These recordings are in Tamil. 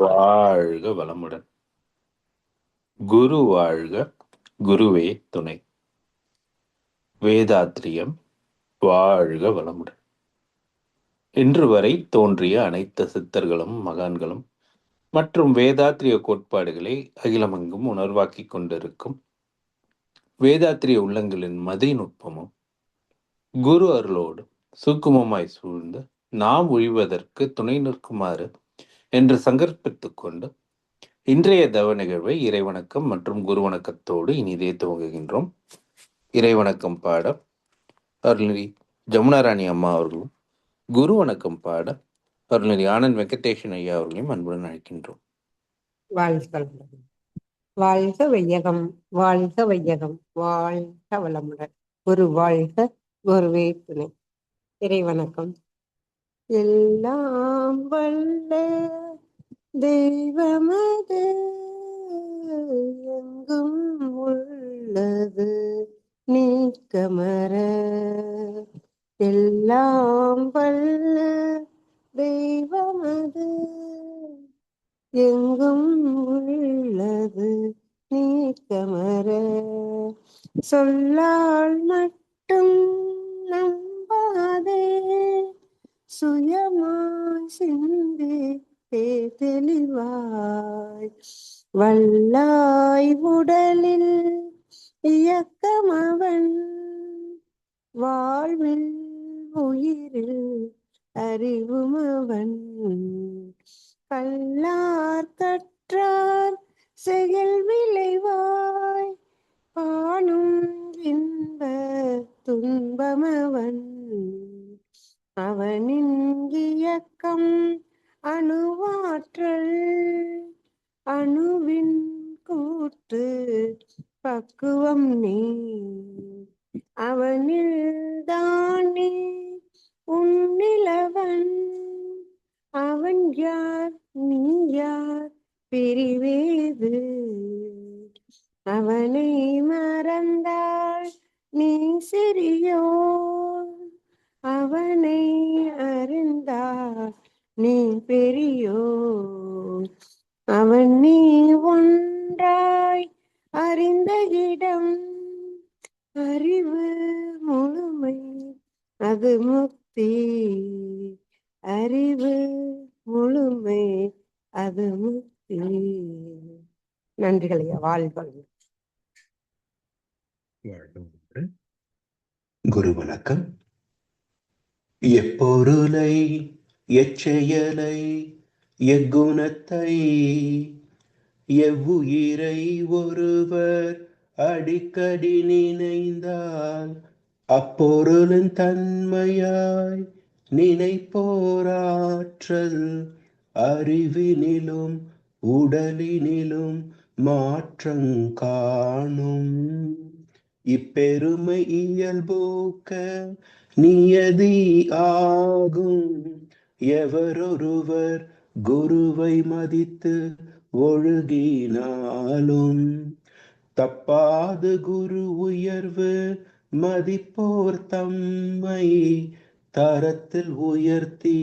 வாழ்க வளமுடன். குரு வாழ்க, குருவே துணை. வேதாத்ரியம் வாழ்க வளமுடன். இன்று வரை தோன்றிய அனைத்து சித்தர்களும் மகான்களும் மற்றும் வேதாத்திரிய கோட்பாடுகளை அகிலமெங்கும் உணர்வாக்கிக் கொண்டிருக்கும் வேதாத்திரிய உள்ளங்களின் மதிநுட்பமும் குரு அருளோடு சுக்குமமாய் சூழ்ந்து நாம் ஒழிவதற்கு துணை நிற்குமாறு என்று சங்கற்பித்துக் கொண்டு இன்றைய தவ நிகழ்வை இறைவணக்கம் மற்றும் குருவணக்கத்தோடு இனிதே துவங்குகின்றோம். இறைவணக்கம் பாட அருள்நிதி ஜமுனாராணி அம்மா அவர்களும், குரு வணக்கம் பாட அருள்நிதி ஆனந்த் வெங்கடேஷன் ஐயா அவர்களையும் அன்புடன் அழைக்கின்றோம். வாழ்க வையகம், வாழ்க வையகம், வாழ்க வளமுடன். குரு வாழ்க, குருவே துணை. இறைவணக்கம். எல்லாம் வல்ல தெய்வமது எங்கும் உள்ளது நீக்கமர. எல்லாம் வல்ல தெய்வமது எங்கும் உள்ளது நீக்கமர. சொல்லால் மட்டும் நம்பாதே, சுயமாய் சிந்தித்தே தெளிவாய். வல்லாய் உடலில் இயக்கமவன், வாழ்வில் உயிரில் அறிவுமவன். கல்லார் கற்றார் செயல் விளைவாய், காணும் இன்ப துன்பமவன். அவனின் இயக்கம் அணுவாற்றல், அணுவின் கூட்டு பக்குவம் நீ. அவனில் தானே உன்னிலவன், அவன் யார் நீ யார் பிரிவேது. அவனை மறந்தாள் நீ சிறியோர், அவனை அறிந்தாள் நீ பெரியோர். அவன் நீ ஒன்றாய் அறிந்த இடம், அறிவு முழுமை அது முக்தி. அறிவு முழுமை அது முக்தி. நன்றிகளையா. வாழ்க. குரு வணக்கம். எப்பொருளை எச்செயலை எக்குணத்தை எவ்வுயிரை ஒருவர் அடிக்கடி நினைந்தால் அப்பொருளின் தன்மையாய் நினைப்போராற்றல் அறிவினிலும் உடலினிலும் மாற்றங் காணும். இப்பெருமை இயல்போக்க நியதி ஆகும். எவரொருவர் குருவை மதித்து ஒழுகினாலும் தப்பாது குரு உயர்வு மதிப்போர் தம்மை தரத்தில் உயர்த்தி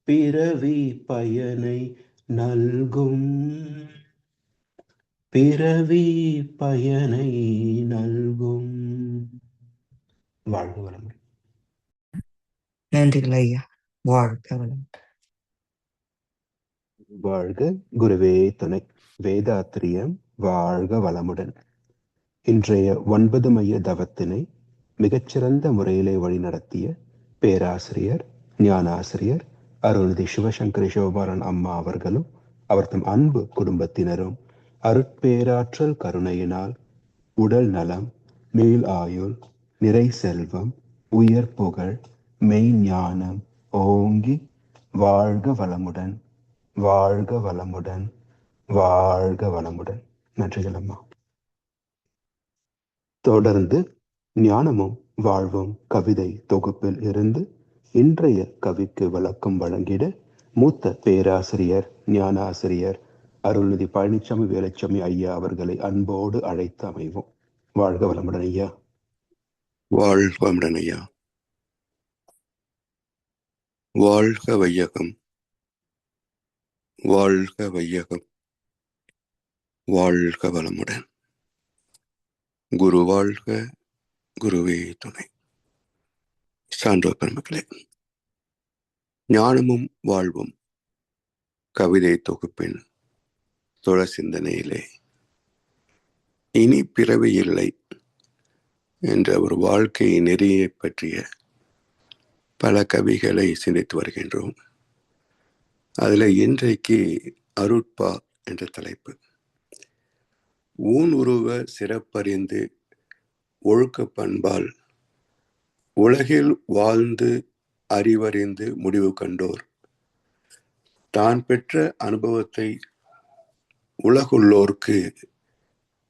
பிறவி பயனை நல்கும். பிறவி பயனை நல்கும். வாழ்க வளமுடன். நன்றிகள் ஐயா. வாழ்க வளமுடன். வாழ்க குருவே துணை. வேதாத்திரியம் வாழ்க வளமுடன். இன்றைய 9 மைய தவத்தினை மிகச்சிறந்த முறையிலே வழிநடத்திய பேராசிரியர் ஞானாசிரியர் அருள்நிதி சிவசங்கரி சிவபாரன் அம்மா அவர்களும் அவர்தம் அன்பு குடும்பத்தினரும் அருட்பேராற்றல் கருணையினால் உடல் நலம், மேல் ஆயுள், நிறை செல்வம், உயர் புகழ், மெய் ஞானம் ஓங்கி வாழ்க வளமுடன், வாழ்க வளமுடன், வாழ்க வளமுடன். நன்றிகள் அம்மா. தொடர்ந்து ஞானமும் வாழ்வும் கவிதை தொகுப்பில் இருந்து இன்றைய கவிக்கு விளக்கம் வழங்கிட மூத்த பேராசிரியர் ஞானாசிரியர் அருள்நிதி பழனிசாமி வேலுச்சாமி ஐயா அவர்களை அன்போடு அழைத்து அமைவோம். வாழ்க வளமுடன் ஐயா. வாழ்க வளமுடன் ஐயா. வாழ்க வையகம், வாழ்க வையகம், வாழ்க வளமுடன். குரு வாழ்க, குருவே துணை. சான்றோர் பெருமக்களே, ஞானமும் வாழ்வும் கவிதை தொகுப்பின் தொடர் சிந்தனையிலே இனி பிறவி இல்லை என்ற ஒரு வாழ்க்கை நெறியை பற்றிய பல கவிகளை சிந்தித்து வருகின்றோம். அதில் இன்றைக்கு அருட்பா என்ற தலைப்பு. ஊன் உருவ சிறப்பறிந்து ஒழுக்க பண்பால் உலகில் வாழ்ந்து அறிவறிந்து முடிவு கண்டோர் தான் பெற்ற அனுபவத்தை உலகுள்ளோர்க்கு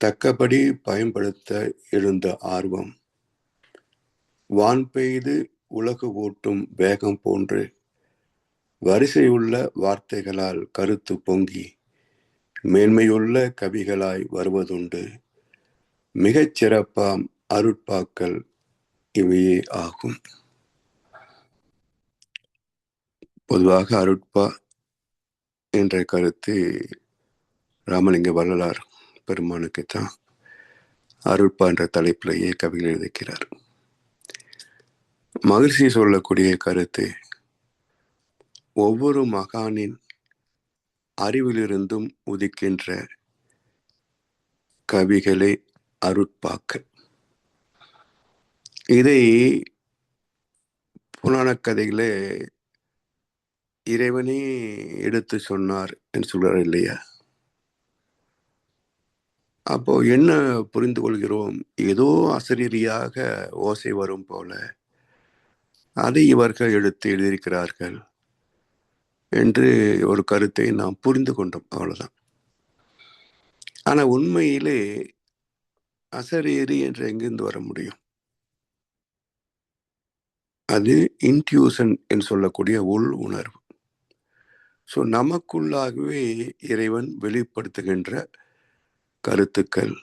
தக்கபடி பயன்படுத்த எழுந்த ஆர்வம் வான் பெய்து உலகு ஓட்டும் வேகம் போன்று வரிசையுள்ள வார்த்தைகளால் கருத்து பொங்கி மேன்மையுள்ள கவிகளாய் வருவதுண்டு. மிகச் சிறப்பாம் அருட்பாக்கள் இவையே ஆகும். பொதுவாக அருட்பா என்ற கருத்து ராமலிங்க வள்ளலார் பெருமானுக்குத்தான் அருட்பா என்ற தலைப்பிலேயே கவிகள் எழுதிக்கிறார். மகிழ்ச்சி சொல்லக்கூடிய கருத்து ஒவ்வொரு மகானின் அறிவிலிருந்தும் உதிக்கின்ற கவிகளே அருட்பாக்கள். இதை புராண கதைகளே இறைவனே எடுத்து சொன்னார் என்று சொல்றார் இல்லையா? அப்போ என்ன புரிந்து கொள்கிறோம்? ஏதோ அசரீரியாக ஓசை வரும் போல அதை இவர்கள் எடுத்து எழுதியிருக்கிறார்கள் என்று ஒரு கருத்தை நாம் புரிந்து கொண்டோம், அவ்வளவுதான். ஆனா உண்மையிலே அசரீரி என்று எங்கிருந்து வர முடியும்? அது இன்ட்யூஷன் என்று சொல்லக்கூடிய உள் உணர்வு. ஸோ நமக்குள்ளாகவே இறைவன் வெளிப்படுத்துகின்ற கருத்துக்கள்,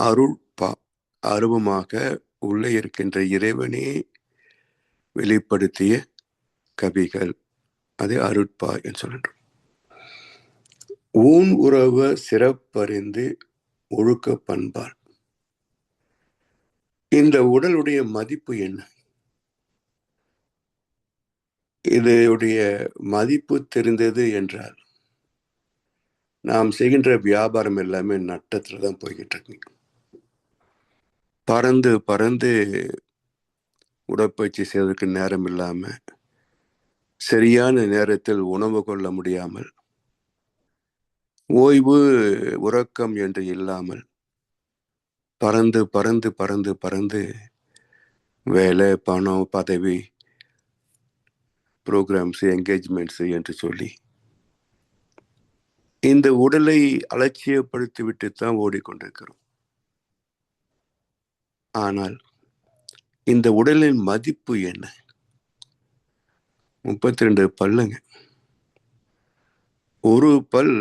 அருட்பா, அருவமாக உள்ளே இருக்கின்ற இறைவனே வெளிப்படுத்திய கவிகள், அது அருட்பா என்று சொல்கின்றோம். ஊன் உறவ சிறப்பறிந்து ஒழுக்க பண்பால். இந்த உடலுடைய மதிப்பு என்ன? இதனுடைய மதிப்பு தெரிந்தது என்றால் நாம் செய்கின்ற வியாபாரம் எல்லாமே நட்டத்துல தான் போய்கிட்டு இருக்கு. பறந்து பறந்து உடற்பயிற்சி செய்வதற்கு நேரம் இல்லாம, சரியான நேரத்தில் உணவு கொள்ள முடியாமல், ஓய்வு உறக்கம் என்று இல்லாமல் பறந்து பறந்து பறந்து பறந்து வேலை, பணம், பதவி, ப்ரோக்ராம்ஸ், என்கேஜ்மெண்ட்ஸ் என்று சொல்லி இந்த உடலை அலட்சியப்படுத்தி விட்டு தான் ஓடிக்கொண்டிருக்கிறோம். ஆனால் இந்த உடலின் மதிப்பு என்ன? 32 பல்லுங்க. ஒரு பல்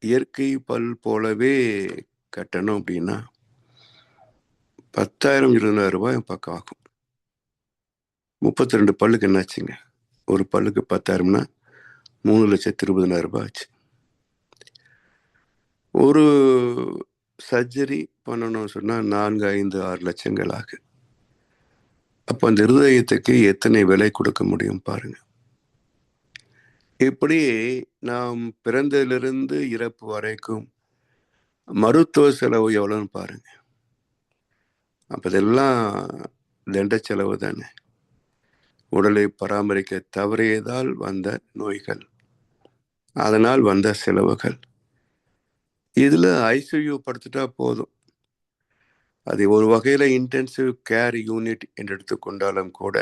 இயற்கை பல் போலவே கட்டணும் அப்படின்னா 10,000-20,000 ரூபாய் பக்கம் ஆகும். 32 பல்லுக்கு என்னாச்சுங்க? ஒரு பல்லுக்கு 10,000னா 3,20,000 ரூபாய் ஆச்சு. ஒரு சர்ஜரி பண்ணணும்னு சொன்னா 4, 5, 6 லட்சங்கள் ஆகும். அப்போ அந்த இருதயத்துக்கு எத்தனை விலை கொடுக்க முடியும் பாருங்க. இப்படி நாம் பிறந்ததிலிருந்து இறப்பு வரைக்கும் மருத்துவ செலவு எவ்வளோன்னு பாருங்க. அப்ப இதெல்லாம் தண்ட செலவு தானே. உடலை பராமரிக்க தவறியதால் வந்த நோய்கள், அதனால் வந்த செலவுகள். இதுல ஐசியூ படுத்துட்டா போதும். அது ஒரு வகையில இன்டென்சிவ் கேர் யூனிட் என்று எடுத்துக்கொண்டாலும் கூட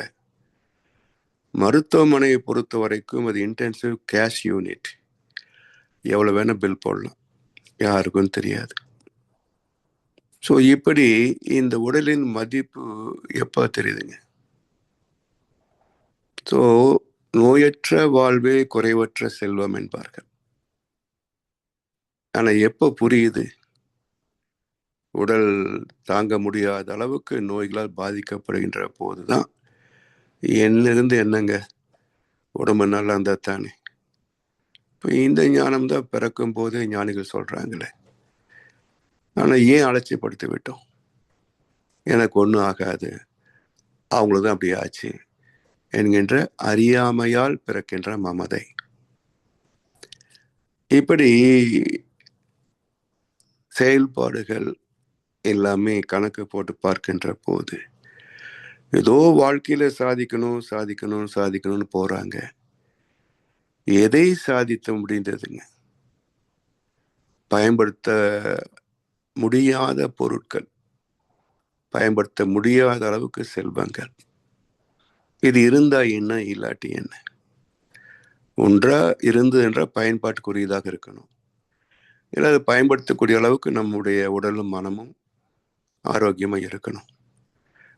மருத்துவமனையை பொறுத்த வரைக்கும் அது இன்டென்சிவ் கேஷ் யூனிட். எவ்வளவு வேணா பில் போடலாம், யாருக்கும் தெரியாது. ஸோ இப்படி இந்த உடலின் மதிப்பு எப்ப தெரியுதுங்க? ஸோ நோயற்ற வாழ்வே குறைவற்ற செல்வம் என்பார்கள். ஆனா எப்ப புரியுது? உடல் தாங்க முடியாத அளவுக்கு நோய்களால் பாதிக்கப்படுகின்ற போதுதான் என்னிருந்து என்னங்க, உடம்பு நல்லா இருந்தா தானே. இப்போ இந்த ஞானம் தான் பிறக்கும் போது ஞானிகள் சொல்றாங்களே. ஆனா ஏன் அலட்சியப்படுத்தி விட்டோம்? எனக்கு ஒன்றும் ஆகாது, அவங்களுக்கு தான் அப்படி ஆச்சு என்கின்ற அறியாமையால் பிறக்கின்ற மமதை. இப்படி செயல்பாடுகள் எல்லாமே கணக்கு போட்டு பார்க்கின்ற போது ஏதோ வாழ்க்கையில சாதிக்கணும்னு போறாங்க. எதை சாதித்த முடிந்ததுங்க? பயன்படுத்த முடியாத பொருட்கள், பயன்படுத்த முடியாத அளவுக்கு செல்வங்கள். இது இருந்தா என்ன, இல்லாட்டி என்ன? ஒன்றா இருந்து என்ற பயன்பாட்டுக்குரியதாக இருக்கணும். இல்லை அது பயன்படுத்தக்கூடிய அளவுக்கு நம்முடைய உடலும் மனமும் ஆரோக்கியமா இருக்கணும்.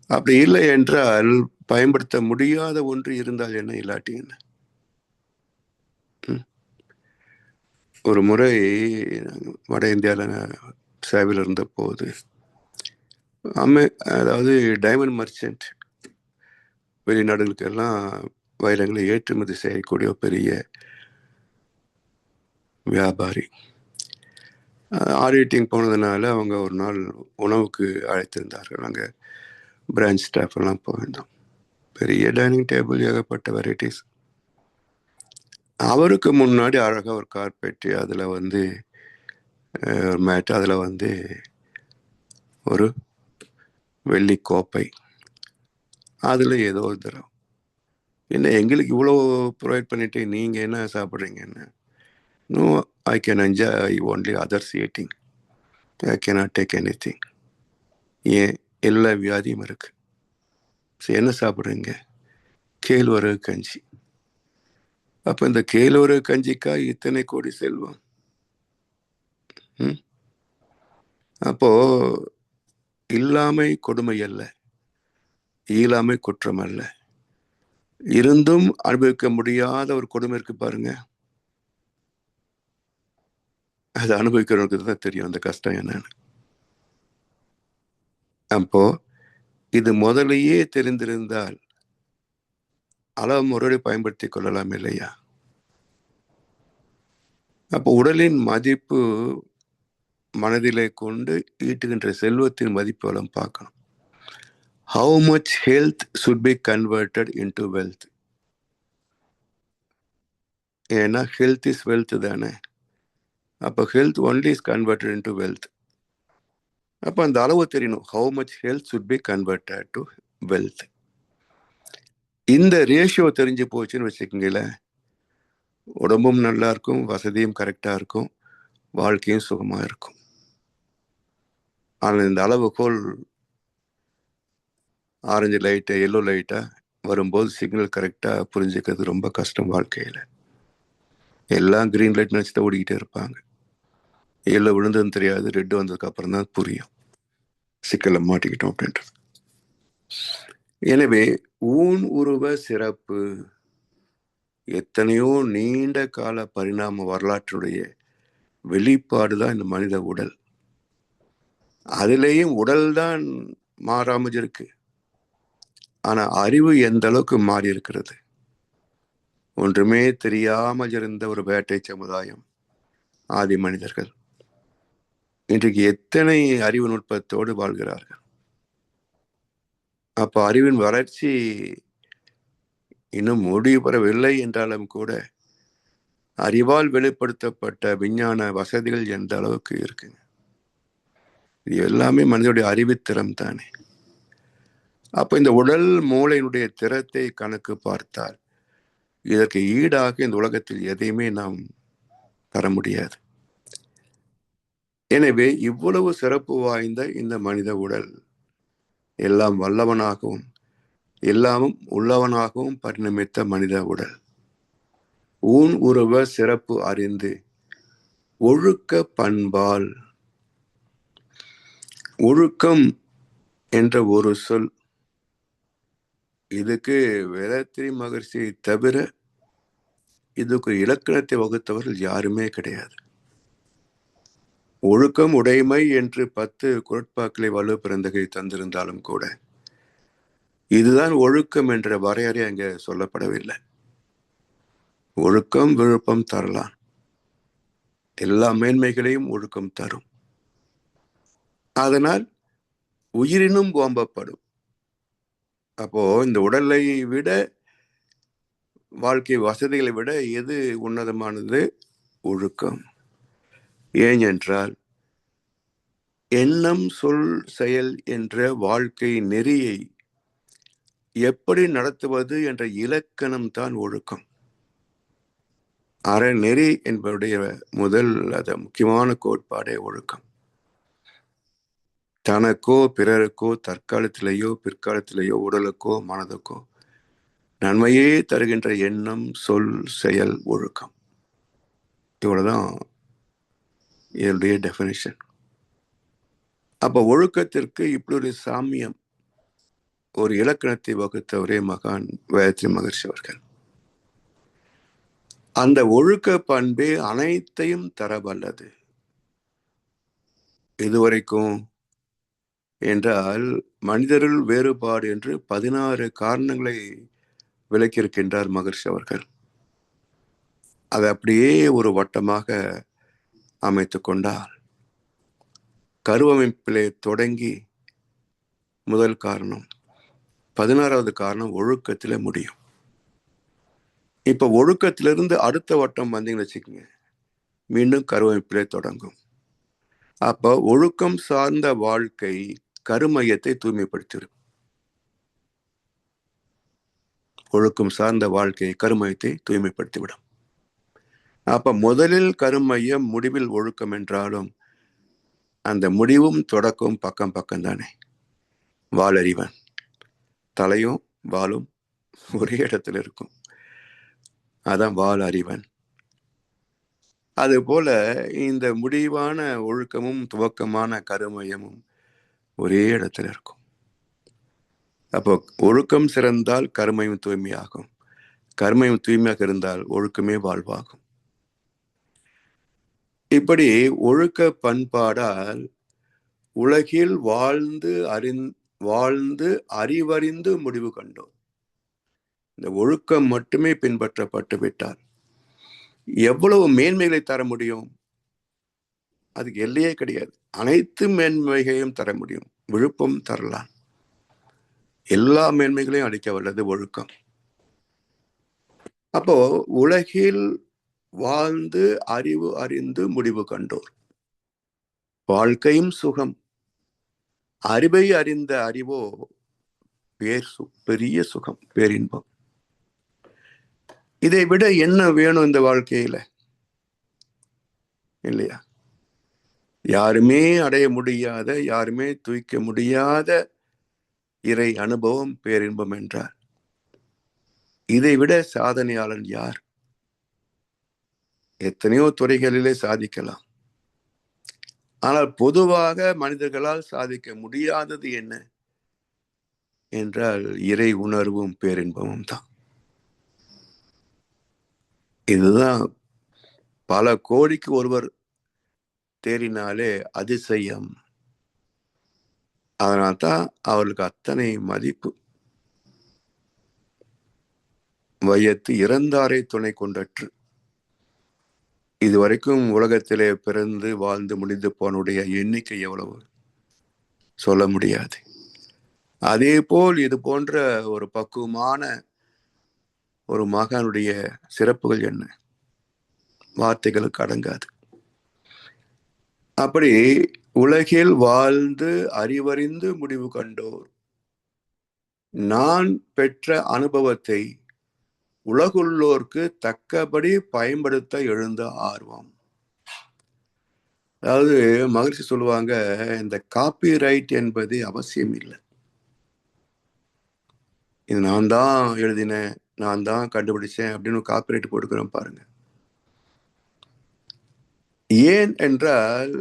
அப்படி இல்லை என்றால் பயன்படுத்த முடியாத ஒன்று இருந்தால் என்ன, இல்லாட்டி என்ன? ஒரு முறை வட இந்தியாவில் சேவையில் இருந்த போது அதாவது டைமண்ட் மர்ச்சன்ட், வெளிநாடுகளுக்கெல்லாம் வைரங்களை ஏற்றுமதி செய்யக்கூடிய பெரிய வியாபாரி. ஆடிட்டிங் போனதுனால அவங்க ஒரு நாள் உணவுக்கு அழைத்திருந்தார்கள். நாங்கள் பிரான்ச் ஸ்டாஃப் எல்லாம் போயிருந்தோம். பெரிய டைனிங் டேபிள், ஏகப்பட்ட வெரைட்டிஸ். அவருக்கு முன்னாடி அழகாக ஒரு கார்பெட்டு, அதில் ஒரு மேட்டு, அதில் ஒரு வெள்ளி கோப்பை, அதில் ஏதோ ஒரு தரம். என்ன எங்களுக்கு இவ்வளோ ப்ரொவைட் பண்ணிட்டு நீங்கள் என்ன சாப்பிட்றீங்கன்னு? No, I can enjoy only others eating, I cannot take anything. ஏன் எல்லா வியாதியும் இருக்கு. சரி, என்ன சாப்பிட்றீங்க? கேழ்வரகு கஞ்சி. அப்போ இந்த கேழ்வரகு கஞ்சிக்கா இத்தனை கோடி செல்வம்? அப்போ இல்லாமை கொடுமை அல்ல, இயலாமை குற்றம் அல்ல. இருந்தும் அனுபவிக்க முடியாத ஒரு கொடுமை இருக்கு பாருங்க. அதை அனுபவிக்கிறவங்களுக்கு தான் தெரியும் அந்த கஷ்டம் என்னன்னு. அப்போ இது முதலையே தெரிந்திருந்தால் அளவு முறையை பயன்படுத்தி கொள்ளலாம் இல்லையா? அப்போ உடலின் மதிப்பு மனதிலே கொண்டு ஈட்டுகின்ற செல்வத்தின் மதிப்பு பார்க்கணும். How much health should be converted into wealth? ஏன்னா ஹெல்த் இஸ் வெல்த் தானே. அப்போ health only is converted into wealth. அப்போ அந்த அளவு தெரியணும். How much health should be converted to wealth. இந்த ரேஷியோ தெரிஞ்சு போச்சுன்னு வச்சுக்கோங்களேன், உடம்பும் நல்லா இருக்கும், வசதியும் கரெக்டாக இருக்கும், வாழ்க்கையும் சுகமாக இருக்கும். ஆனால் இந்த அளவுகோல் ஆரஞ்சு லைட்டு எல்லோ லைட்டாக வரும்போது சிக்னல் கரெக்டாக புரிஞ்சுக்கிறது ரொம்ப கஷ்டம். வாழ்க்கையில் எல்லாம் கிரீன் லைட் நினச்சிட்டு ஓடிக்கிட்டே இருப்பாங்க. எல்லோ விழுந்ததுன்னு தெரியாது, ரெட்டு வந்ததுக்கு அப்புறம் தான் புரியும் சிக்கலை மாட்டிக்கிட்டோம் அப்படின்றது. எனவே ஊன் உருவ சிறப்பு எத்தனையோ நீண்ட கால பரிணாம வரலாற்றுடைய வெளிப்பாடு தான் இந்த மனித உடல். அதிலேயும் உடல் தான் மாறாமல் இருக்கு. ஆனா அறிவு எந்த அளவுக்கு மாறி இருக்கிறது. ஒன்றுமே தெரியாமல் இருந்த ஒரு வேட்டை சமுதாயம் ஆதி மனிதர்கள் இன்றைக்கு எத்தனை அறிவு நுட்பத்தோடு வாழ்கிறார்கள். அப்ப அறிவின் வளர்ச்சி இன்னும் முடிவு பெறவில்லை என்றாலும் கூட அறிவால் வெளிப்படுத்தப்பட்ட விஞ்ஞான வசதிகள் எந்த அளவுக்கு இருக்குங்க. இது எல்லாமே மனிதனுடைய அறிவுத்திறம் தானே. அப்ப இந்த உடல் மூளையினுடைய திறத்தை கணக்கு பார்த்தால் இதற்கு ஈடாக இந்த உலகத்தில் எதையுமே நாம் தர முடியாது. எனவே இவ்வளவு சிறப்பு வாய்ந்த இந்த மனித உடல் எல்லாம் வல்லவனாகவும் எல்லாமும் உள்ளவனாகவும் பரிணமித்த மனித உடல் ஊன் உருவ சிறப்பு அறிந்து ஒழுக்க பண்பால், ஒழுக்கம் என்ற ஒரு சொல், இதுக்கு வேதாத்திரி மகர்ஷியை தவிர இதுக்கு இலக்கணத்தை வகுத்தவர்கள் யாருமே கிடையாது. ஒழுக்கம் உடைமை என்று 10 குறட்பாக்களை வலு பிறந்தகை தந்திருந்தாலும் கூட இதுதான் ஒழுக்கம் என்ற வரையறை அங்கே சொல்லப்படவில்லை. ஒழுக்கம் விழுப்பம் தரலாம், எல்லா மேன்மைகளையும் ஒழுக்கம் தரும். அதனால் உயிரினும் ஓம்பப்படும். அப்போ இந்த உடலை விட, வாழ்க்கை வசதிகளை விட எது உன்னதமானது? ஒழுக்கம். ஏன் என்றால் எண்ணம், சொல், செயல் என்ற வாழ்க்கை நெறியை எப்படி நடத்துவது என்ற இலக்கணம் தான் ஒழுக்கம். அறநெறி என்பதுடைய முதல் முக்கியமான கோட்பாடே ஒழுக்கம். தனக்கோ பிறருக்கோ தற்காலத்திலேயோ பிற்காலத்திலேயோ உடலுக்கோ மனதுக்கோ நன்மையே தருகின்ற எண்ணம், சொல், செயல், ஒழுக்கம். இவ்வளவுதான் என்னுடைய டெஃபினிஷன். அப்ப ஒழுக்கத்திற்கு இப்படி ஒரு சாமியம், ஒரு இலக்கணத்தை வகுத்த ஒரே மகான் வேதாத்ரி மகர்ஷி அவர்கள். அந்த ஒழுக்க பண்பே அனைத்தையும் தரவல்லது. இதுவரைக்கும் என்றால் மனிதரில் வேறுபாடு என்று 16 காரணங்களை விளக்கியிருக்கின்றார் மகர்ஷி அவர்கள். அதை அப்படியே ஒரு வட்டமாக அமைத்து கொண்டால் கருவமைப்பிலே தொடங்கி முதல் காரணம், 16வது காரணம் ஒழுக்கத்திலே முடியும். இப்ப ஒழுக்கத்திலிருந்து அடுத்த வட்டம் வந்தீங்கன்னு வச்சுக்கோங்க, மீண்டும் கருவமைப்பிலே தொடங்கும். அப்ப ஒழுக்கம் சார்ந்த வாழ்க்கை கருமையத்தை தூய்மைப்படுத்திடும். ஒழுக்கம் சார்ந்த வாழ்க்கை கருமையத்தை தூய்மைப்படுத்திவிடும். அப்ப முதலில் கருமையம், முடிவில் ஒழுக்கம் என்றாலும் அந்த முடிவும் தொடக்கம் பக்கம் பக்கம் தானே. வாளறிவன் தலையும் வாளும் ஒரே இடத்துல இருக்கும், அதான் வாள் அறிவன். அது போல இந்த முடிவான ஒழுக்கமும் துவக்கமான கருமையமும் ஒரே இடத்துல இருக்கும். அப்போ ஒழுக்கம் சிறந்தால் கருமையும் தூய்மையாகும், கருமையும் தூய்மையாக இருந்தால் ஒழுக்கமே வாழ்வாகும். இப்படி ஒழுக்க பண்பாடால் உலகில் வாழ்ந்து அறிவறிந்து முடிவு கண்டோம். இந்த ஒழுக்கம் மட்டுமே பின்பற்றப்பட்டு விட்டால் எவ்வளவு மேன்மைகளை தர முடியும்? அதுக்கு எல்லையே கிடையாது. அனைத்து மேன்மைகளையும் தர முடியும். விழுப்பம் தரலாம். எல்லா மேன்மைகளையும் அளிக்க வல்லது ஒழுக்கம். அப்போ உலகில் வாழ்ந்து அறிவு அறிந்து முடிவு கண்டோர். வாழ்க்கையும் சுகம், அறிவை அறிந்த அறிவோ பெரிய சுகம், பேரின்பம். இதை விட என்ன வேணும் இந்த வாழ்க்கையில? இல்லையா? யாருமே அடைய முடியாத, யாருமே தூய்க்க முடியாத இறை அனுபவம் பேரின்பம் என்றார். இதை விட சாதனையாளன் யார்? எத்தனையோ துறைகளிலே சாதிக்கலாம். ஆனால் பொதுவாக மனிதர்களால் சாதிக்க முடியாதது என்ன என்றால் இறை உணர்வும் பேரின்பமும் தான். இதுதான் பல கோடிக்கு ஒருவர் தேறினாலே அதிசயம். அதனால்தான் அவர்களுக்கு அத்தனை மதிப்பு. வையத்து இறந்தாரை துணை கொண்டற்று. இதுவரைக்கும் உலகத்திலே பிறந்து வாழ்ந்து முடிந்து போனுடைய எண்ணிக்கை எவ்வளவு சொல்ல முடியாது. அதே போல் இது போன்ற ஒரு பக்குவமான ஒரு மகானுடைய சிறப்புகள் என்ன, வார்த்தைகளுக்கு அடங்காது. அப்படி உலகில் வாழ்ந்து அறிவறிந்து முடிவு கண்டோர் நான் பெற்ற அனுபவத்தை உலகுள்ளோர்க்கு தக்கபடி பயன்படுத்த எழுந்த ஆர்வம். அதாவது மகிழ்ச்சி சொல்லுவாங்க, இந்த காப்பி ரைட் என்பது அவசியம் இல்லை. இது நான் தான் எழுதினேன், நான் தான் கண்டுபிடிச்சேன் அப்படின்னு காப்பி ரைட் போட்டுக்கிறோம் பாருங்க. ஏன் என்றால்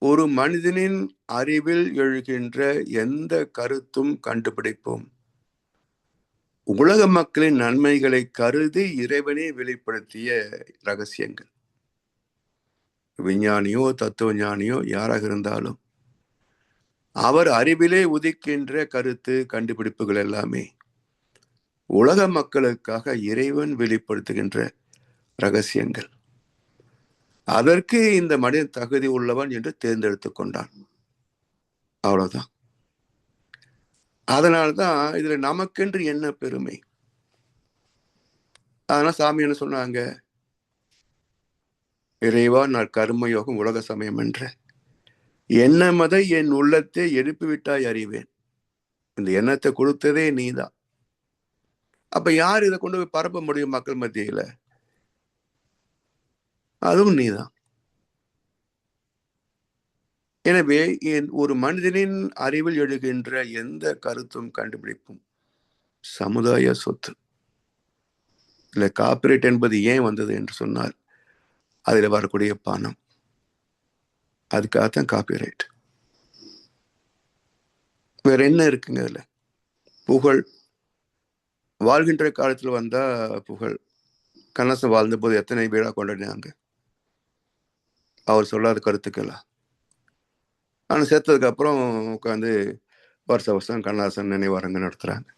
ஒரு மனிதனின் அறிவில் எழுகின்ற எந்த கருத்தும் கண்டுபிடிப்போம் உலக மக்களின் நன்மைகளை கருதி இறைவனே வெளிப்படுத்திய ரகசியங்கள். விஞ்ஞானியோ தத்துவ ஞானியோ யாராக இருந்தாலும் அவர் அறிவிலே உதிக்கின்ற கருத்து கண்டுபிடிப்புகள் எல்லாமே உலக மக்களுக்காக இறைவன் வெளிப்படுத்துகின்ற ரகசியங்கள். அதற்கு இந்த மனிதன் தகுதி உள்ளவன் என்று தேர்ந்தெடுத்து கொண்டான். அவ்வளவுதான். அதனால்தான் இதுல நமக்கென்று என்ன பெருமை. அதனால சாமி என்ன சொன்னாங்க, இறைவா நான் கர்மயோகம் உலக சமயம் என்ற எண்ணமதை என் உள்ளத்தை எழுப்பிவிட்டாய் அறிவேன். இந்த எண்ணத்தை கொடுத்ததே நீதான். அப்ப யார் இதை கொண்டு போய் பரப்ப முடியும் மக்கள் மத்தியில? அதுவும் நீதான். எனவே ஒரு மனிதனின் அறிவில் எழுகின்ற எந்த கருத்தும் கண்டுபிடிப்பும் சமுதாய சொத்து. இல்ல காப்பிரைட் என்பது ஏன் வந்தது என்று சொன்னால் அதில் வரக்கூடிய பணம். அதுக்காகத்தான் காப்பிரைட். வேற என்ன இருக்குங்க அதுல? புகழ். வாழ்கின்ற காலத்தில் வந்தா புகழ். கண்ணதாசன் வாழ்ந்த போது எத்தனை விழா கொண்டாடினாங்க அவர் சொல்லாத கருத்துக்களா? ஆனா சேர்த்ததுக்கு அப்புறம் உட்காந்து வருஷ வருஷம் கண்ணதாசன் நினைவாரங்க நடத்துறாங்க.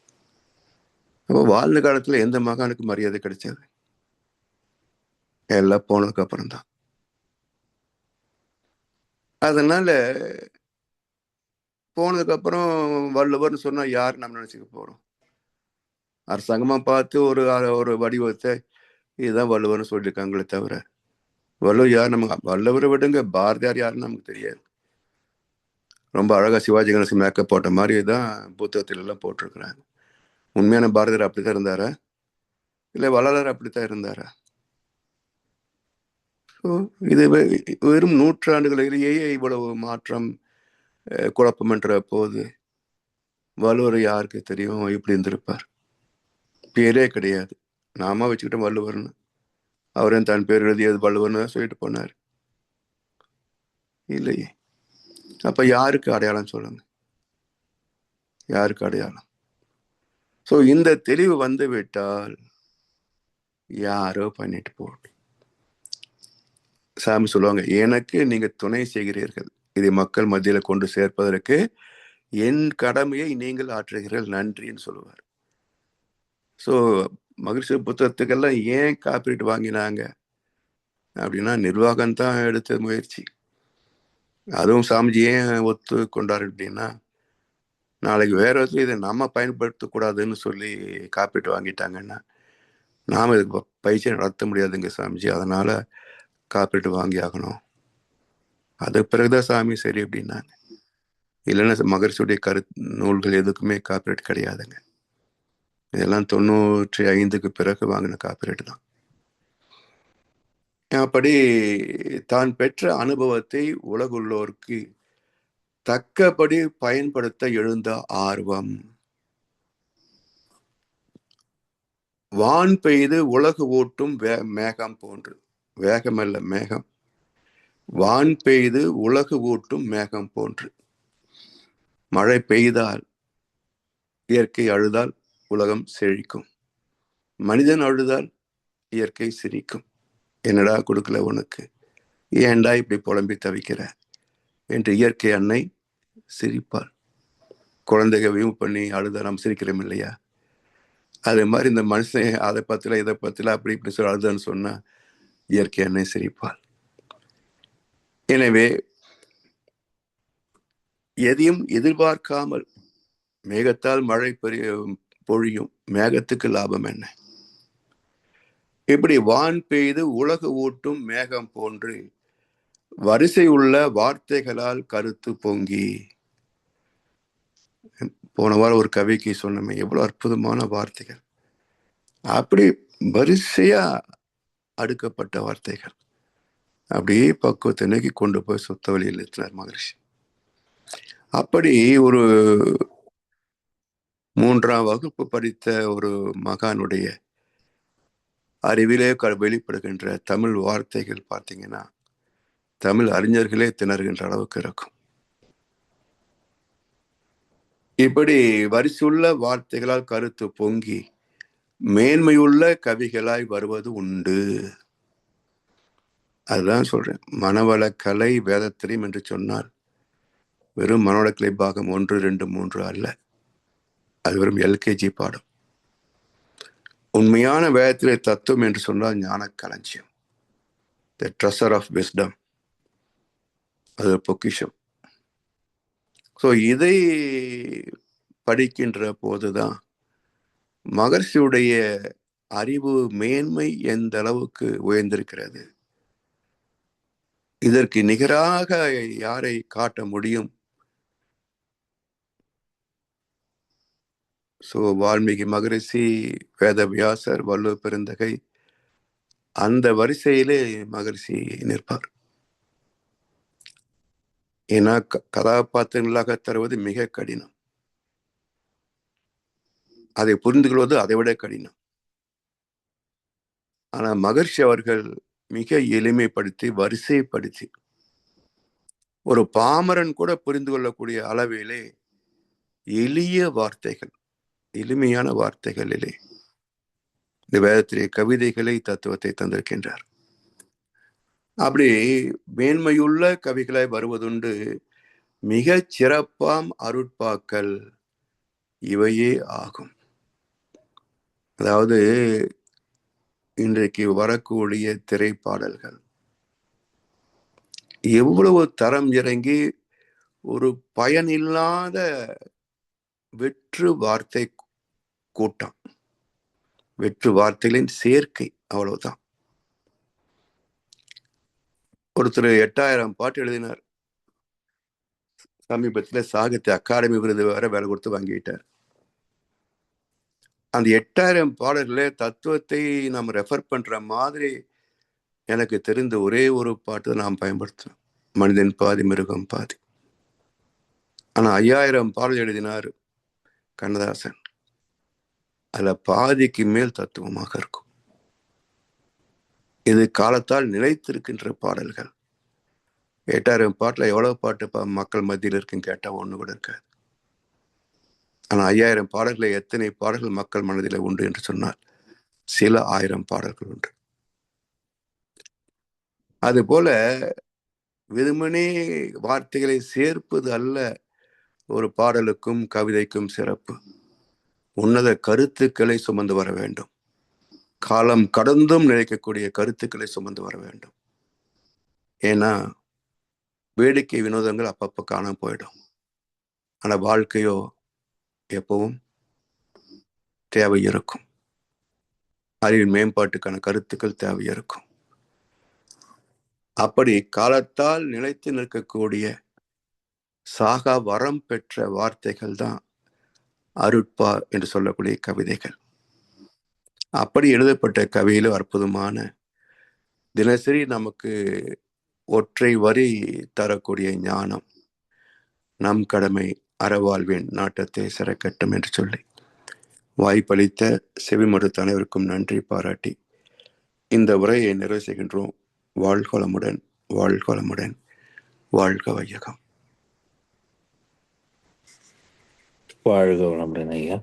அப்போ வாழ்ந்த காலத்துல எந்த மகானுக்கு மரியாதை கிடைச்சது? எல்லாம் போனதுக்கு அப்புறம் தான். அதனால போனதுக்கு அப்புறம் வள்ளுவர்னு சொன்னா யார் நம்ம நினைச்சுக்க போறோம்? அரசாங்கமா பார்த்து ஒரு வடிவத்தை இதுதான் வள்ளுவர்னு சொல்லியிருக்காங்களே தவிர வள்ளுவர் யார் நமக்கு? வள்ளுவரை விடுங்க, பாரதியார் யாருன்னு நமக்கு தெரியாது. ரொம்ப அழகா சிவாஜி கணேசன் மேக்கப் போட்ட மாதிரி தான் புத்தகத்துல எல்லாம் போட்டிருக்கிறாங்க. உண்மையான பாரதியார் அப்படித்தான் இருந்தாரா? இல்ல வள்ளலார் அப்படித்தான் இருந்தாரா? இது வெறும் நூற்றாண்டுகளிலேயே இவ்வளவு மாற்றம் குழப்பம் என்ற போது வள்ளுவர் யாருக்கு தெரியும் இப்படி இருந்திருப்பார்? பேரே கிடையாது. நாம வச்சுக்கிட்டோம் வள்ளுவர்னு. அவரையும் தன் பேர் எழுதியது வள்ளுவர்னு சொல்லிட்டு போனார். இல்லையே. அப்ப யாருக்கு அடையாளம் சொல்லுங்க? யாருக்கு அடையாளம்? சோ இந்த தெளிவு வந்து விட்டால் யாரோ பண்ணிட்டு போகட்டும். சாமி சொல்லுவாங்க, எனக்கு நீங்க துணை செய்கிறீர்கள், இதை மக்கள் மத்தியில கொண்டு சேர்ப்பதற்கு என் கடமையை நீங்கள் ஆற்றுகிறீர்கள், நன்றின்னு சொல்லுவார். ஸோ மகிழ்ச்சி புத்தகத்துக்கெல்லாம் ஏன் காப்பீட்டு வாங்கினாங்க அப்படின்னா நிர்வாகம் தான் எடுத்த முயற்சி. அதுவும் சாமிஜி ஏன் ஒத்து கொண்டாரு அப்படின்னா நாளைக்கு வேற விதத்துல இதை நம்ம பயன்படுத்தக்கூடாதுன்னு சொல்லி காப்பீட்டு வாங்கிட்டாங்கன்னா நாம இதுக்கு பயிற்சியை நடத்த முடியாதுங்க சாமிஜி, அதனால காப்பீட்டு வாங்கி ஆகணும். அதுக்கு பிறகுதான் சாமி சரி அப்படின்னாங்க. இல்லைன்னா மகரிஷியுடைய நூல்கள் எதுக்குமே காப்பீரைட் கிடையாதுங்க. இதெல்லாம் 95க்கு பிறகு வாங்கின காப்பீரைட் தான். அப்படி தான் பெற்ற அனுபவத்தை உலகுள்ளோருக்கு தக்கபடி பயன்படுத்த எழுந்த ஆர்வம். வான் பெய்து உலகு ஓட்டும் மேகம் போன்று. வேகமல்ல, மேகம். வான் பெய்து உலகு ஓட்டும் மேகம் போன்று. மழை பெய்தால் இயற்கை அழுதால் உலகம் செழிக்கும். மனிதன் அழுதால் இயற்கை சிரிக்கும். என்னடா கொடுக்கல உனக்கு, ஏன்டா இப்படி புலம்பி தவிக்கிற என்று இயற்கை அன்னை சிரிப்பாள். குழந்தைக வியூ பண்ணி அழுத நாம் சிரிக்கிறோம் இல்லையா? அதே மாதிரி இந்த மனுஷன் அதை பத்தில இதை பத்தில அப்படி இப்படி சொல்லி அழுதான்னு சொன்னா இயற்கை அன்னை சிரிப்பாள். எனவே எதையும் எதிர்பார்க்காமல் மேகத்தால் மழை பொழியும், மேகத்துக்கு லாபம் என்ன? இப்படி வான் பெய்து உலகு ஓட்டும் மேகம் போன்று வரிசை உள்ள வார்த்தைகளால் கருத்து பொங்கி. போன வாரம் ஒரு கவிக்கு சொன்னமே, எவ்வளவு அற்புதமான வார்த்தைகள். அப்படி வரிசையா அடுக்கப்பட்ட வார்த்தைகள் அப்படியே பக்குவத்தை நோக்கி கொண்டு போய் சுத்த வழியில் இருக்கிறார் மகரிஷி. அப்படி ஒரு 3ஆம் வகுப்பு படித்த ஒரு மகானுடைய அறிவிலே வெளிப்படுகின்ற தமிழ் வார்த்தைகள் பார்த்தீங்கன்னா தமிழ் அறிஞர்களே திணறுகின்ற அளவுக்கு இருக்கும். இப்படி வரிசையுள்ள வார்த்தைகளால் கருத்து பொங்கி மேன்மையுள்ள கவிகளாய் வருவது உண்டு. அதுதான் சொல்றேன். மனவள கலை வேதத்திரியம் என்று சொன்னால் வெறும் மனவளக்கலை பாகம் 1, 2, 3 அல்ல. அது வெறும் LKG பாடம். உண்மையான வேதத்திலே தத்துவம் என்று சொன்னால் ஞான களஞ்சியம். த ட்ரெஷர் ஆஃப் விஸ்டம், அது பொக்கிஷம். ஸோ இதை படிக்கின்ற போதுதான் மகர்ஷியுடைய அறிவு மேன்மை எந்த அளவுக்கு உயர்ந்திருக்கிறது, இதற்கு நிகராக யாரை காட்ட முடியும்? ஸோ வால்மீகி மகரிஷி, வேதவியாசர், வள்ளுவ பெருந்தகை, அந்த வரிசையிலே மகரிஷி நிற்பார். ஏன்னா கதாபாத்திரங்களாக தருவது மிக கடினம், அதை புரிந்து கொள்வது அதை விட கடினம். ஆனா மகர்ஷி அவர்கள் மிக எளிமைப்படுத்தி வரிசைப்படுத்தி ஒரு பாமரன் கூட புரிந்து கொள்ளக்கூடிய அளவிலே எளிய வார்த்தைகள், எளிமையான வார்த்தைகளிலே இந்த வேதத்திலே கவிதைகளை, தத்துவத்தை தந்திருக்கின்றார். அப்படி மேன்மையுள்ள கவிகளாய் வருவதுண்டு. மிக சிறப்பாம் அருட்பாக்கள் இவையே ஆகும். அதாவது இன்றைக்கு வரக்கூடிய திரைப்பாடல்கள் எவ்வளவு தரம் இறங்கி ஒரு பயனில்லாத வெற்று வார்த்தை கூட்டம், வெற்று வார்த்தைகளின் சேர்க்கை, அவ்வளவுதான். ஒருத்தர் 8000 பாட்டு எழுதினார். சமீபத்தில் சாகித்ய அகாடமி விருது வேற வேலை கொடுத்து வாங்கிட்டார். அந்த 8000 பாடல்கள தத்துவத்தை நாம் ரெஃபர் பண்ற மாதிரி எனக்கு தெரிந்த ஒரே ஒரு பாட்டு நாம் பயன்படுத்துறோம், மனிதன் பாதி மிருகம் பாதி. ஆனா 5000 பாடல் எழுதினார் கண்ணதாசன். அதுல பாதிக்கு மேல் தத்துவமாக இருக்கும். இது காலத்தால் நிலைத்திருக்கின்ற பாடல்கள். 8000 பாட்டுல எவ்வளவு பாட்டு மக்கள் மத்தியில் இருக்குன்னு கேட்டா ஒண்ணு கூட இருக்காது. ஆனா 5000 பாடல்களை எத்தனை பாடல்கள் மக்கள் மனதில் உண்டு என்று சொன்னால் சில 1000 பாடல்கள் உண்டு. அது போல வெறுமனே வார்த்தைகளை சேர்ப்பது அல்ல ஒரு பாடலுக்கும் கவிதைக்கும் சிறப்பு. உன்னத கருத்துக்களை சுமந்து வர வேண்டும். காலம் கடந்தும் நிலைக்கக்கூடிய கருத்துக்களை சுமந்து வர வேண்டும். ஏன்னா வேடிக்கை வினோதங்கள் அப்பப்போ காணாம போயிடும். ஆனா வாழ்க்கையோ எப்பவும் தேவை இருக்கும். அறிவின் மேம்பாட்டுக்கான கருத்துக்கள் தேவை இருக்கும். அப்படி காலத்தால் நிலைத்து நிற்கக்கூடிய சாகா வரம் பெற்ற வார்த்தைகள் தான் அருட்பா என்று சொல்லக்கூடிய கவிதைகள். அப்படி எழுதப்பட்ட கவியிலும் அற்புதமான, தினசரி நமக்கு ஒற்றை வரி தரக்கூடிய ஞானம், நம் கடமை அறவாழ்வின் நாட்டத்தை சிறக்கட்டும் என்று சொல்லி வாய்ப்பளித்த செவிமடுத்த அனைவருக்கும் நன்றி பாராட்டி இந்த உரையை நிறைவு செய்கின்றோம். வாழ்க வளமுடன், வாழ்க வளமுடன், வாழ்க வையகம். வாழ்க வளமுடன் ஐயா.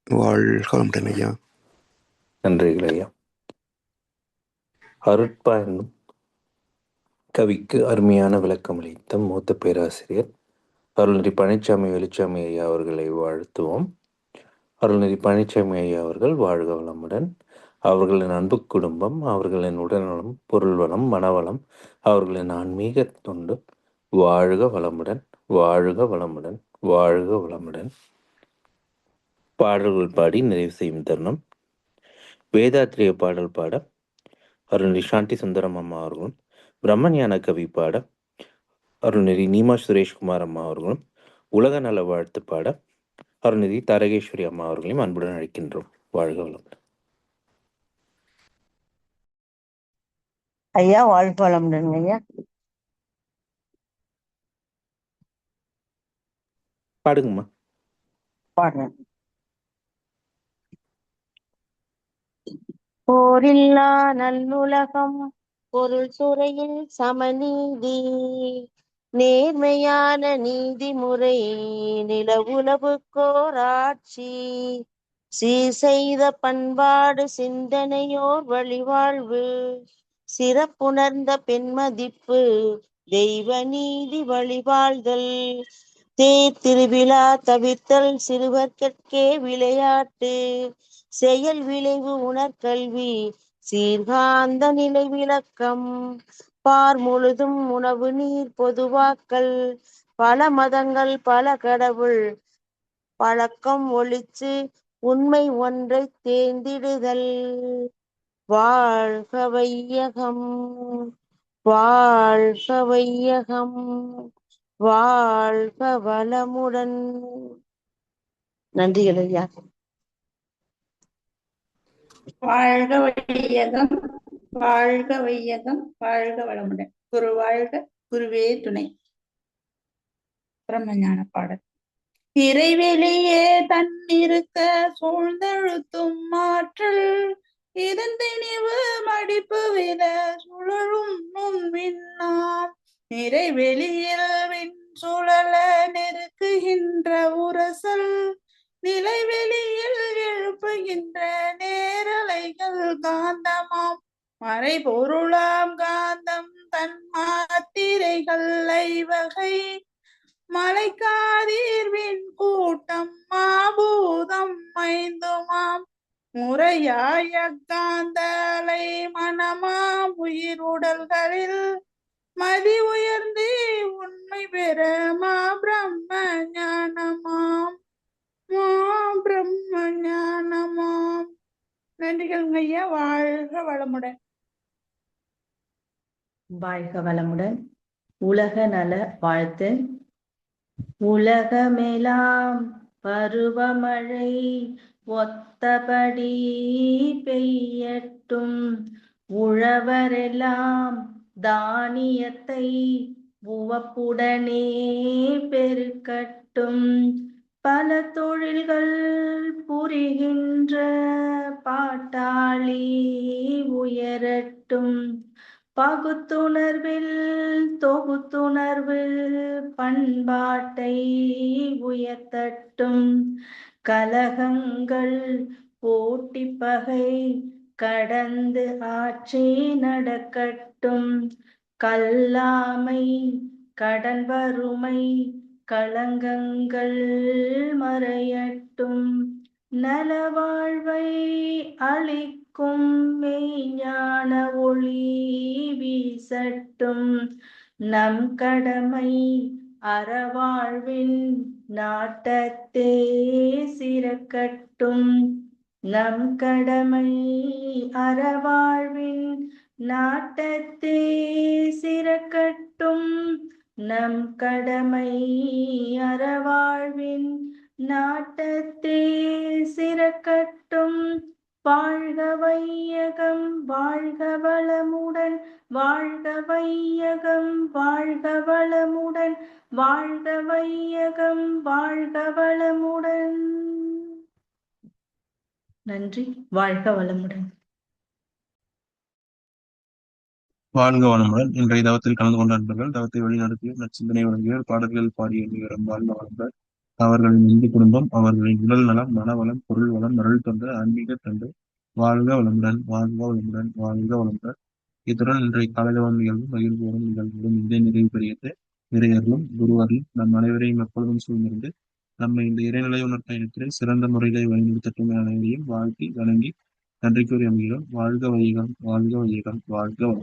வாழ்க வளமுடன் ஐயா. நன்றிகள் ஐயா. அருட்பா என்னும் கவிக்கு அருமையான விளக்கம் அளித்த மூத்த பேராசிரியர் அருள்நெறி பழனிசாமி வெளிச்சாமி ஐயா அவர்களை வாழ்த்துவோம். அருள்நெறி பழனிசாமி ஐயா அவர்கள் வாழ்க வளமுடன். அவர்களின் அன்பு குடும்பம், அவர்களின் உடல்நலம், பொருள் வளம், மனவளம், அவர்களின் ஆன்மீக தொண்டு வாழ்க வளமுடன், வாழ்க வளமுடன், வாழ்க வளமுடன். பாடல்கள் பாடி நிறைவு செய்யும் தருணம். வேதாத்திரிய பாடல் பாட அருள்நெறி சாந்தி சுந்தரம் அம்மா அவர்களும், பிரம்மஞான கவி பாட அருள்நெறி நீமா சுரேஷ்குமார் அம்மா அவர்களும், உலக நல வாழ்த்து பாட அருள்நெறி தரகேஸ்வரி அம்மா அவர்களையும் அன்புடன் அழைக்கின்றோம். வாழ்க வளமுடன். ஐயா வாழ்க வளமுடன் ஐயா. பாடுங்கம்மா. பாடுறேன். போரில்லா நல்லுலகம், பொருள் துறையில் சமநீதி, நேர்மையான நீதிமுறை, நிலவுலகுக்கோராட்சி, சீர் செய்த பண்பாடு சிந்தனையோர் வழிவாழ்வு, சிறப்புணர்ந்த பெண்மதிப்பு, தெய்வ நீதி வழிவாழ்தல், தேர் திருவிழா தவிர்த்தல், சிறுவர்கட்கே விளையாட்டு, செயல் விளைவு உணர்கல்வி, சீர்காந்த நிலை விளக்கம் பார் முழுதும் உணவு நீர் பொதுவாக்கல் பல மதங்கள் பல கடவுள் பழக்கம் ஒழிச்சு உண்மை ஒன்றை தேர்ந்திடுதல். வாழ்க வையகம், வாழ்க வையகம், வாழ்க வளமுடன். நன்றிகள் ஐயா. வாழ்க வையகம், வாழ்க வையகம், வாழ்க வளமுடன். குரு வாழ்க, குருவே துணை. பிரம்மஞான பாடல். இறைவெளியே தன்னிருக்க சூழ்ந்தழுத்தும் ஆற்றல் இதன் திணிவு மடிப்பு வித சுழலும் நுண்விண்ணாம் நிறைவெளியில் விண் சுழல நெருக்குகின்ற உரசல் நிலைவெளியில் எழுப்புகின்ற நேரலைகள் காந்தமாம் மறைபொருளாம் காந்தம் தன் மாத்திரைகள் ஐவகை மலைக்காதீர்வின் கூட்டம் மாபூதம் ஐந்துமாம் முறையாய காந்தலை மனமாம் உயிருடல்களில் மதி உயர்ந்து உண்மை பெற மா பிரம்ம ஞானமாம், மா பிரம்ம ஞானமாம். நன்றிகள் ஐயா. வாழ்க வளமுடன். வாழ்க வளமுடன். உலக நல வாழ்த்து. உலகமெல்லாம் பருவமழை ஒத்தபடி பெய்யட்டும், உழவரெல்லாம் தானியத்தை உவப்புடனே பெருக்கட்டும், பல தொழில்கள் புரிகின்ற பாட்டாளி உயரட்டும், பகுத்துணர்வில் தொகுத்துணர்வு பண்பாட்டை உயர்த்தட்டும், கலகங்கள் போட்டி பகை கடந்து ஆட்சி நடக்கட்டும், கல்லாமை கடன் வறுமை களங்கங்கள் மறையட்டும், நலவாழ்வை அளிக்கும் மெய்ஞான ஒளி வீசட்டும், நம் கடமை அறவாழ்வின் நாட்டத்தே சிறக்கட்டும், நம் கடமை அறவாழ்வின் நாட்டத்தே சிறக்கட்டும், நம் கடமை அறவாழ்வின் நாட்டத்தே சிறக்கட்டும். வாழ்க வையகம், வாழ்க வளமுடன், வாழ்க வையகம், வாழ்க வளமுடன், வாழ்க வையகம், வாழ்க வளமுடன். நன்றி. வாழ்க வளமுடன். வாழ்க வளமுடன். இன்றைய தவத்தில் கலந்து கொண்ட நண்பர்கள், தவத்தை வழிநடத்திய நற்சிந்தனை வழங்கியவர், பாடல்கள் பாடிய நிகரம் வாழ்க வளமுடன். அவர்களின் இந்து குடும்பம், அவர்களின் உடல் நலம், மனவளம், பொருள் வளம், அருள் தொண்டு, ஆன்மீக தொண்டு வாழ்க வளமுடன், வாழ்க வளமுடன், வாழ்க வளமுடன். இத்துடன் இன்றைய காலதவம் நிகழ்வு மகிழ்வோடும் நிகழ்வோடும் இதை நிறைவு பெறுகிறது. இறையர்களும் குருவர்களும் நம் அனைவரையும் எப்பொழுதும் சூழ்ந்திருந்து நம்மை இந்த இறைநிலை உணர் பயணத்திலே சிறந்த முறையிலே வழிநடத்தட்டும் என அனைவரையும் வாழ்த்தி வணங்கி நன்றி கூறி அமைகிறோம். வாழ்க வையகம், வாழ்க வையகம், வாழ்க வளம்.